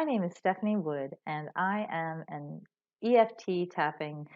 My name is Stephanie Wood, and I am an EFT tapping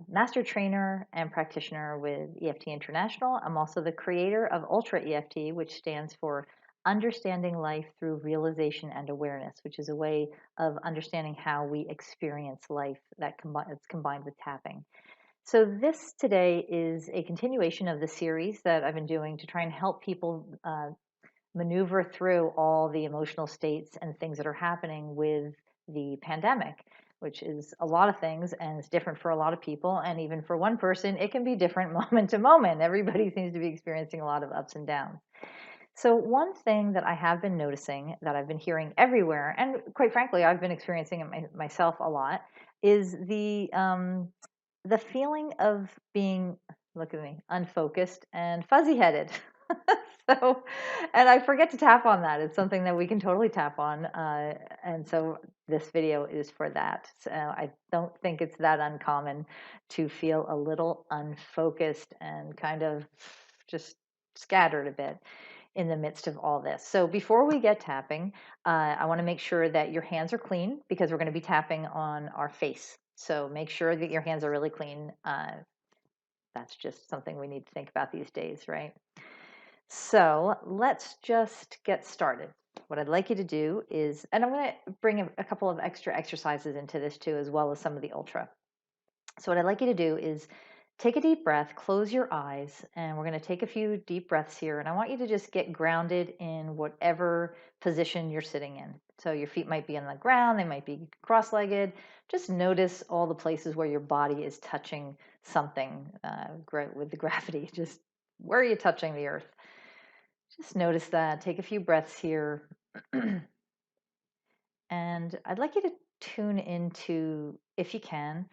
master trainer and practitioner with EFT International. I'm also the creator of ULTRA EFT, which stands for Understanding Life Through Realization and Awareness, which is a way of understanding how we experience life that's combined with tapping. So this today is a continuation of the series that I've been doing to try and help people maneuver through all the emotional states and things that are happening with the pandemic, which is a lot of things and it's different for a lot of people. And even for one person, it can be different moment to moment. Everybody seems to be experiencing a lot of ups and downs. So one thing that I have been noticing that I've been hearing everywhere, and quite frankly, I've been experiencing it myself a lot, is the feeling of being, look at me, unfocused and fuzzy-headed. So, and I forget to tap on that. It's something that we can totally tap on. And so this video is for that. So I don't think it's that uncommon to feel a little unfocused and kind of just scattered a bit in the midst of all this. So before we get tapping, I want to make sure that your hands are clean because we're going to be tapping on our face. So make sure that your hands are really clean. That's just something we need to think about these days, right? So let's just get started. What I'd like you to do is, and I'm going to bring a couple of extra exercises into this too, as well as some of the ultra. So what I'd like you to do is take a deep breath, close your eyes, and we're going to take a few deep breaths here. And I want you to just get grounded in whatever position you're sitting in. So your feet might be on the ground, they might be cross-legged. Just notice all the places where your body is touching something with the gravity. Just where are you touching the earth? Just notice that. Take a few breaths here. And I'd like you to tune into, if you can,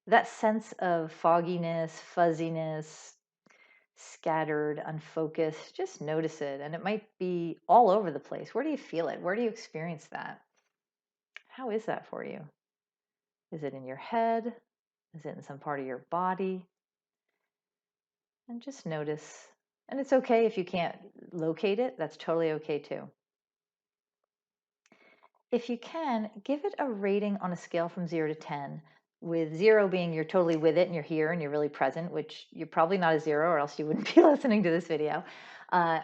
that sense of fogginess, fuzziness, scattered, unfocused. Just notice it. And it might be all over the place. Where do you feel it? Where do you experience that? How is that for you? Is it in your head? Is it in some part of your body? And just notice. And it's okay if you can't locate it. That's totally okay too. If you can, give it a rating on a scale from 0 to 10, with 0 being you're totally with it and you're here and you're really present, which you're probably not a 0 or else you wouldn't be listening to this video,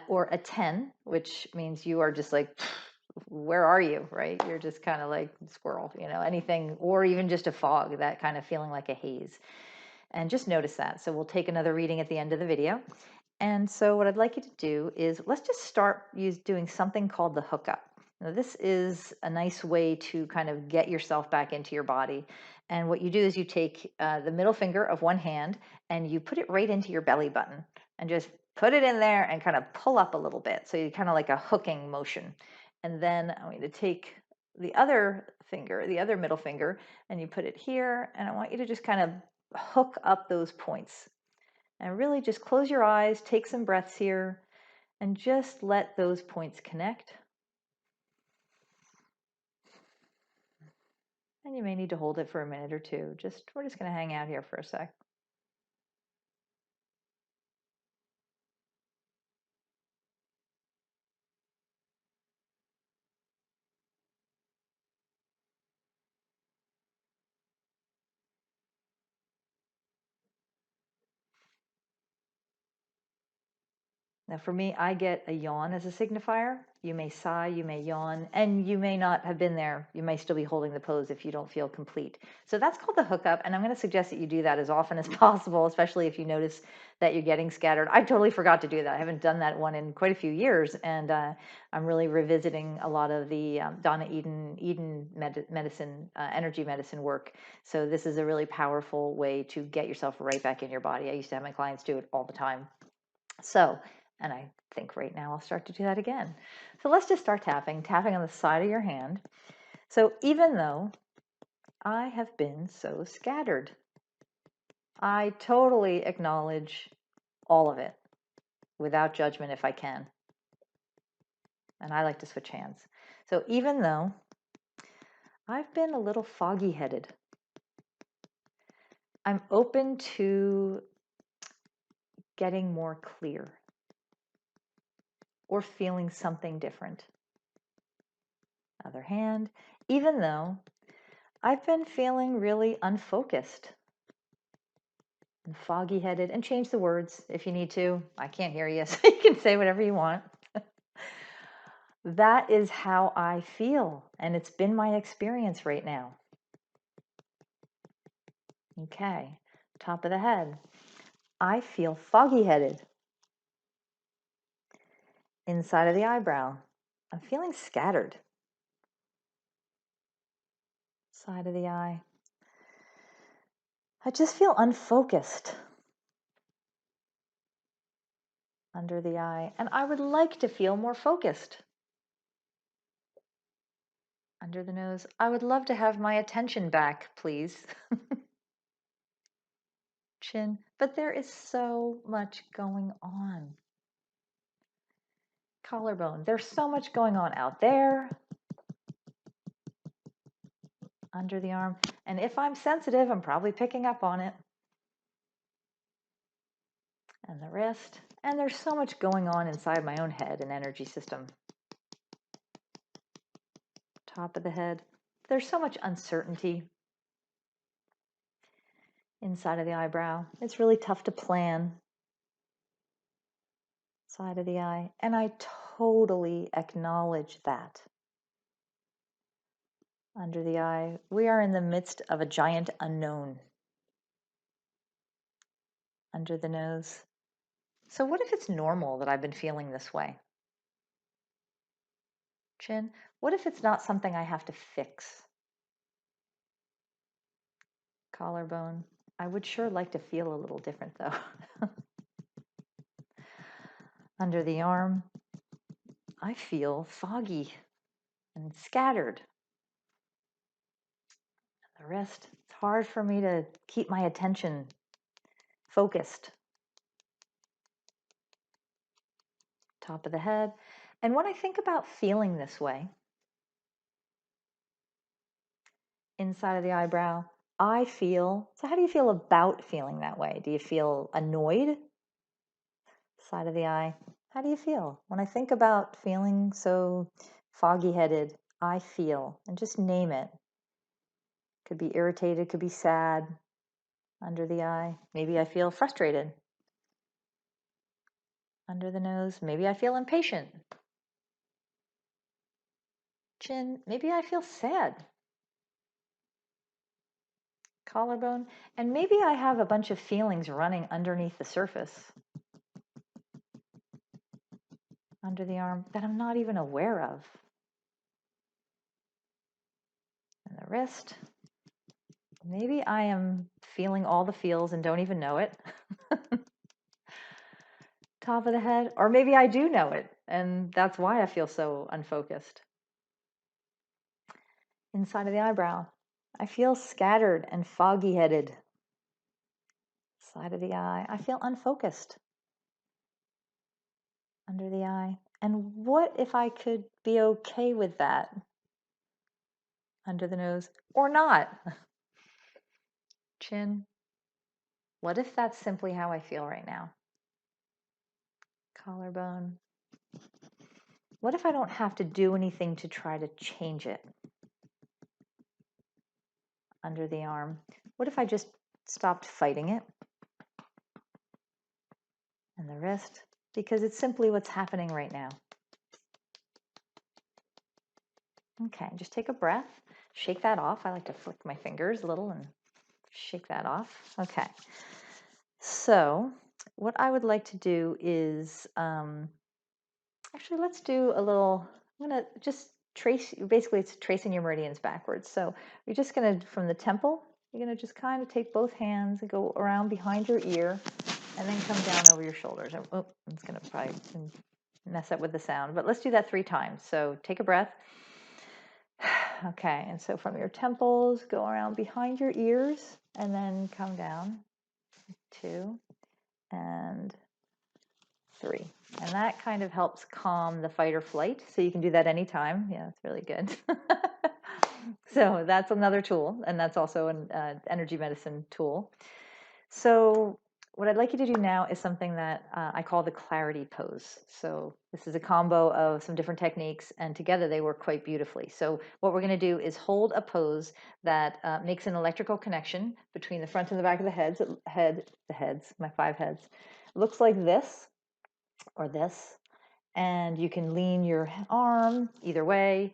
or a 10, which means you are just like, where are you, right? You're just kind of like squirrel, anything, or even just a fog, that kind of feeling like a haze. And just notice that. So we'll take another reading at the end of the video. And so what I'd like you to do is let's just start doing something called the hookup. Now, this is a nice way to kind of get yourself back into your body. And what you do is you take the middle finger of one hand and you put it right into your belly button and just put it in there and kind of pull up a little bit. So you kind of like a hooking motion. And then I'm going to take the other finger, the other middle finger, and you put it here. And I want you to just kind of hook up those points. And really just close your eyes, take some breaths here, and just let those points connect. And you may need to hold it for a minute or two. We're just going to hang out here for a sec. Now for me, I get a yawn as a signifier. You may sigh, you may yawn, and you may not have been there. You may still be holding the pose if you don't feel complete. So that's called the hookup, and I'm going to suggest that you do that as often as possible, especially if you notice that you're getting scattered. I totally forgot to do that. I haven't done that one in quite a few years, and I'm really revisiting a lot of the Donna Eden medicine, energy medicine work. So this is a really powerful way to get yourself right back in your body. I used to have my clients do it all the time. So, and I think right now I'll start to do that again. So let's just start tapping on the side of your hand. So even though I have been so scattered, I totally acknowledge all of it without judgment if I can. And I like to switch hands. So even though I've been a little foggy-headed, I'm open to getting more clear or feeling something different. Other hand, even though I've been feeling really unfocused and foggy-headed, and change the words if you need to. I can't hear you, so you can say whatever you want. That is how I feel, and it's been my experience right now. Okay, top of the head. I feel foggy-headed. Inside of the eyebrow, I'm feeling scattered. Side of the eye, I just feel unfocused. Under the eye, and I would like to feel more focused. Under the nose, I would love to have my attention back, please. Chin, but there is so much going on. Collarbone, there's so much going on out there. Under the arm, and if I'm sensitive, I'm probably picking up on it. And the wrist, and there's so much going on inside my own head and energy system. Top of the head, there's so much uncertainty. Inside of the eyebrow, it's really tough to plan. Side of the eye, and I totally acknowledge that. Under the eye, we are in the midst of a giant unknown. Under the nose, so what if it's normal that I've been feeling this way? Chin, what if it's not something I have to fix? Collarbone, I would sure like to feel a little different though. Under the arm, I feel foggy and scattered. The wrist, it's hard for me to keep my attention focused. Top of the head, and when I think about feeling this way, inside of the eyebrow, I feel, so how do you feel about feeling that way? Do you feel annoyed? Side of the eye, how do you feel? When I think about feeling so foggy-headed, I feel, and just name it. Could be irritated, could be sad. Under the eye, maybe I feel frustrated. Under the nose, maybe I feel impatient. Chin, maybe I feel sad. Collarbone, and maybe I have a bunch of feelings running underneath the surface. Under the arm that I'm not even aware of. And the wrist, maybe I am feeling all the feels and don't even know it. Top of the head, or maybe I do know it, and that's why I feel so unfocused. Inside of the eyebrow, I feel scattered and foggy-headed. Side of the eye, I feel unfocused. Under the eye, and what if I could be okay with that? Under the nose, or not? Chin, what if that's simply how I feel right now? Collarbone, what if I don't have to do anything to try to change it? Under the arm, what if I just stopped fighting it? And the wrist, because it's simply what's happening right now. Okay, just take a breath, shake that off. I like to flick my fingers a little and shake that off. Okay, so what I would like to do is, actually let's do a little, I'm gonna just trace, basically it's tracing your meridians backwards. So you're just gonna, from the temple, you're gonna just kind of take both hands and go around behind your ear and then come down over your shoulders. Oh, it's gonna probably mess up with the sound, but let's do that 3 times. So take a breath. Okay, and so from your temples, go around behind your ears and then come down. 2 and 3. And that kind of helps calm the fight or flight. So you can do that anytime. Yeah, that's really good. So that's another tool, and that's also an energy medicine tool. So what I'd like you to do now is something that I call the clarity pose. So this is a combo of some different techniques, and together they work quite beautifully. So what we're going to do is hold a pose that makes an electrical connection between the front and the back of the heads, my 5 heads. It looks like this or this, and you can lean your arm either way.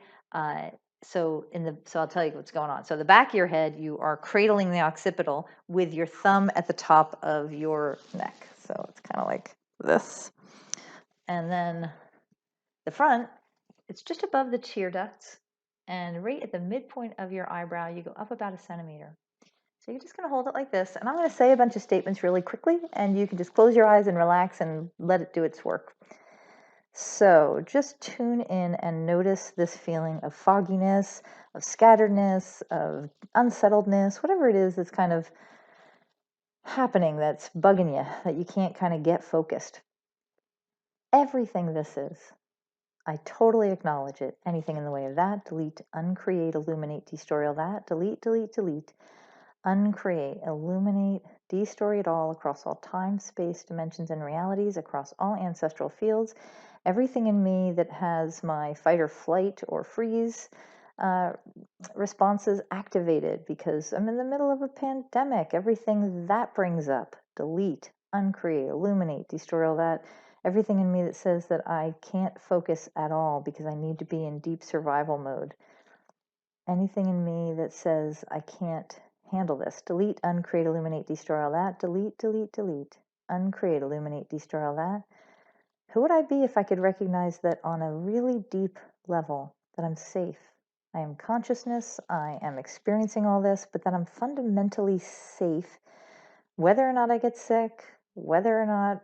So I'll tell you what's going on. So the back of your head, you are cradling the occipital with your thumb at the top of your neck. So it's kind of like this. And then the front, it's just above the tear ducts, and right at the midpoint of your eyebrow, you go up about a centimeter. So you're just going to hold it like this, and I'm going to say a bunch of statements really quickly, and you can just close your eyes and relax and let it do its work. So just tune in and notice this feeling of fogginess, of scatteredness, of unsettledness, whatever it is that's kind of happening that's bugging you, that you can't kind of get focused. Everything this is, I totally acknowledge it. Anything in the way of that, delete, uncreate, illuminate, destory all that, delete, delete, delete, uncreate, illuminate, destory it all across all time, space, dimensions, and realities, across all ancestral fields. Everything in me that has my fight or flight or freeze responses activated because I'm in the middle of a pandemic. Everything that brings up, delete, uncreate, illuminate, destroy all that. Everything in me that says that I can't focus at all because I need to be in deep survival mode. Anything in me that says I can't handle this, delete, uncreate, illuminate, destroy all that. Delete, delete, delete, uncreate, illuminate, destroy all that. Who would I be if I could recognize that on a really deep level, that I'm safe? I am consciousness, I am experiencing all this, but that I'm fundamentally safe, whether or not I get sick, whether or not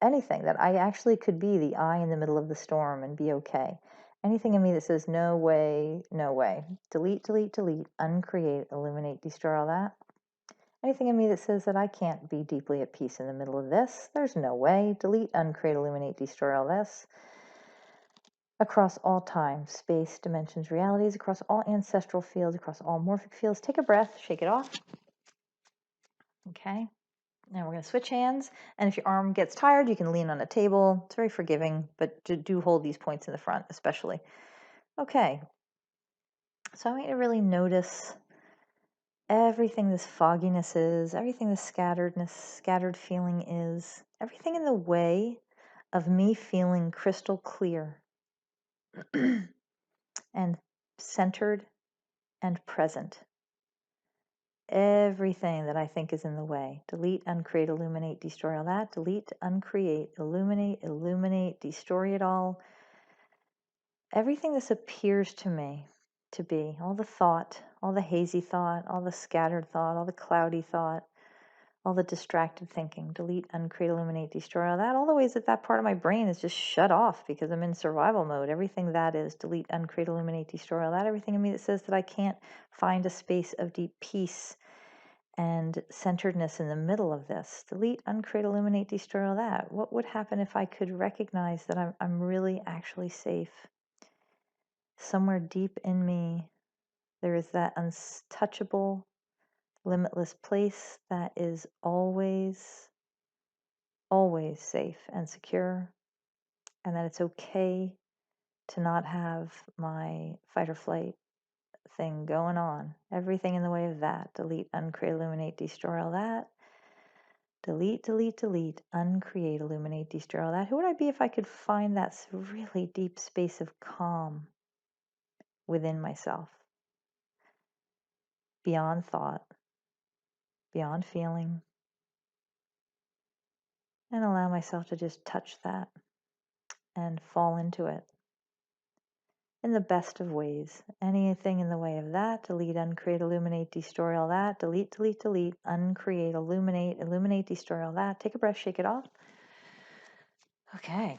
anything, that I actually could be the eye in the middle of the storm and be okay. Anything in me that says, no way, no way. Delete, delete, delete, uncreate, illuminate, destroy all that. Anything in me that says that I can't be deeply at peace in the middle of this, there's no way. Delete, uncreate, illuminate, destroy all this. Across all time, space, dimensions, realities, across all ancestral fields, across all morphic fields. Take a breath, shake it off. Okay. Now we're going to switch hands. And if your arm gets tired, you can lean on a table. It's very forgiving, but do hold these points in the front, especially. Okay. So I want you to really notice everything this fogginess is, everything this scattered feeling is, everything in the way of me feeling crystal clear and centered and present. Everything that I think is in the way. Delete, uncreate, illuminate, destroy all that. Delete, uncreate, illuminate, destroy it all. Everything this appears to me to be, all the thought, all the hazy thought, all the scattered thought, all the cloudy thought, all the distracted thinking. Delete, uncreate, illuminate, destroy all that. All the ways that that part of my brain is just shut off because I'm in survival mode. Everything that is, delete, uncreate, illuminate, destroy all that. Everything in me that says that I can't find a space of deep peace and centeredness in the middle of this. Delete, uncreate, illuminate, destroy all that. What would happen if I could recognize that I'm really actually safe? Somewhere deep in me, there is that untouchable, limitless place that is always, always safe and secure, and that it's okay to not have my fight or flight thing going on. Everything in the way of that. Delete, uncreate, illuminate, destroy all that. Delete, delete, delete, uncreate, illuminate, destroy all that. Who would I be if I could find that really deep space of calm within myself? Beyond thought, beyond feeling, and allow myself to just touch that and fall into it in the best of ways. Anything in the way of that, delete, uncreate, illuminate, destroy all that. Delete, delete, delete, uncreate, illuminate, destroy all that. Take a breath, shake it off. Okay.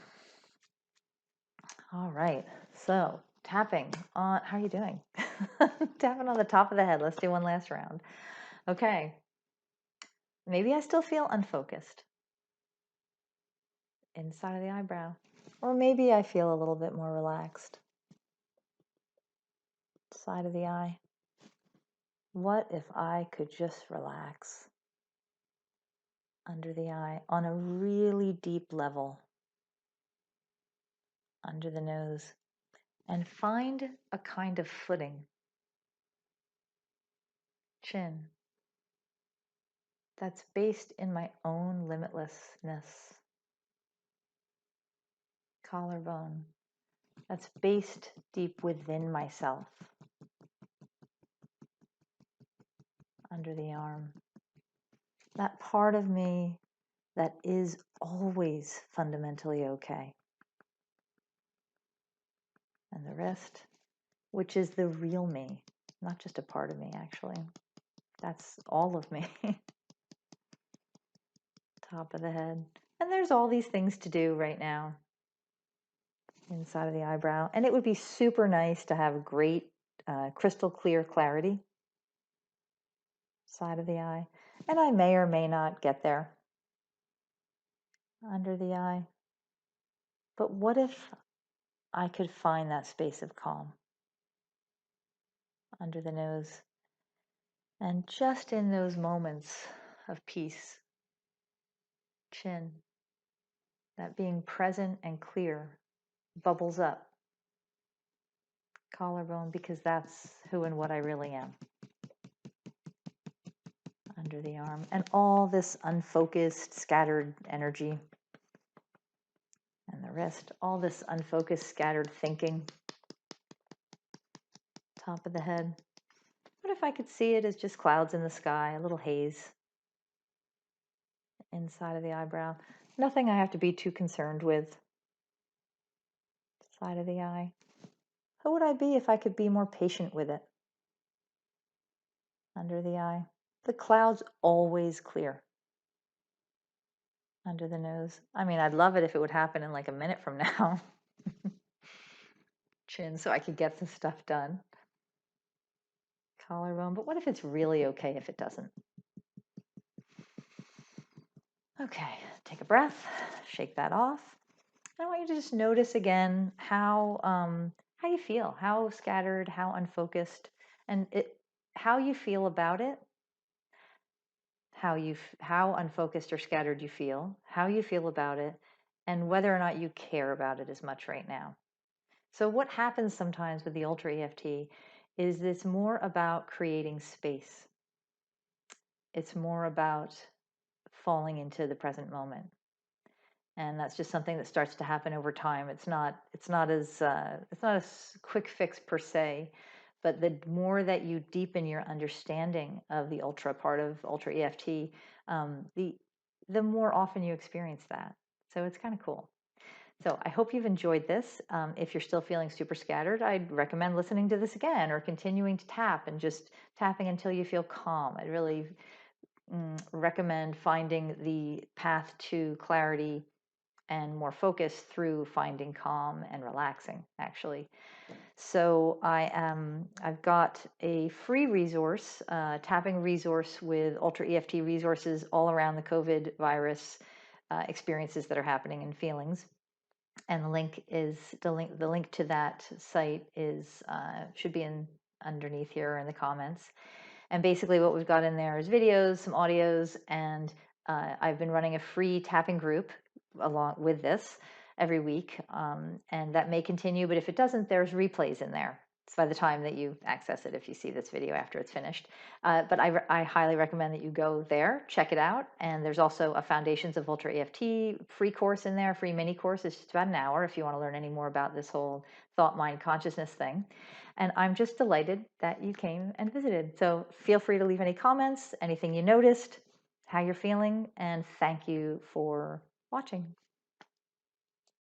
All right. So tapping on, how are you doing? Tapping on the top of the head. Let's do one last round. Okay. Maybe I still feel unfocused inside of the eyebrow. Or maybe I feel a little bit more relaxed. Side of the eye. What if I could just relax? under the eye on a really deep level, under the nose, and find a kind of footing. Chin. That's based in my own limitlessness. Collarbone. That's based deep within myself. Under the arm. That part of me that is always fundamentally okay. And the wrist, which is the real me, not just a part of me, actually. That's all of me. Top of the head. And there's all these things to do right now inside of the eyebrow. And it would be super nice to have great crystal clear clarity side of the eye. And I may or may not get there under the eye. But what if I could find that space of calm under the nose? And just in those moments of peace, chin, that being present and clear bubbles up. Collarbone, because that's who and what I really am. Under the arm. And all this unfocused, scattered energy. And the wrist, all this unfocused, scattered thinking. Top of the head. What if I could see it as just clouds in the sky, a little haze inside of the eyebrow? Nothing I have to be too concerned with. Side of the eye. Who would I be if I could be more patient with it? Under the eye. The clouds always clear. Under the nose. I mean, I'd love it if it would happen in like a minute from now. Chin, so I could get some stuff done. Collarbone, but what if it's really okay if it doesn't? Okay, take a breath, shake that off. I want you to just notice again how you feel, how scattered, how unfocused, and how you feel about it, how unfocused or scattered you feel, how you feel about it, and whether or not you care about it as much right now. So what happens sometimes with the Ultra EFT is it's more about creating space. It's more about falling into the present moment. And that's just something that starts to happen over time. It's not a quick fix per se, but the more that you deepen your understanding of the Ultra part of Ultra EFT, the more often you experience that. So it's kind of cool. So I hope you've enjoyed this. If you're still feeling super scattered, I'd recommend listening to this again or continuing to tap and just tapping until you feel calm. I'd really recommend finding the path to clarity and more focus through finding calm and relaxing, actually. So I've got a free resource, tapping resource with Ultra EFT resources all around the COVID virus experiences that are happening and feelings. And the link to that site is should be underneath here in the comments. And basically what we've got in there is videos, some audios, and I've been running a free tapping group along with this every week, and that may continue, but if it doesn't, there's replays in there. It's by the time that you access it if you see this video after it's finished. But I highly recommend that you go there, check it out, and there's also a Foundations of Ultra EFT free course in there, free mini course. It's just about an hour if you want to learn any more about this whole thought, mind, consciousness thing. And I'm just delighted that you came and visited. So feel free to leave any comments, anything you noticed, how you're feeling, and thank you for watching.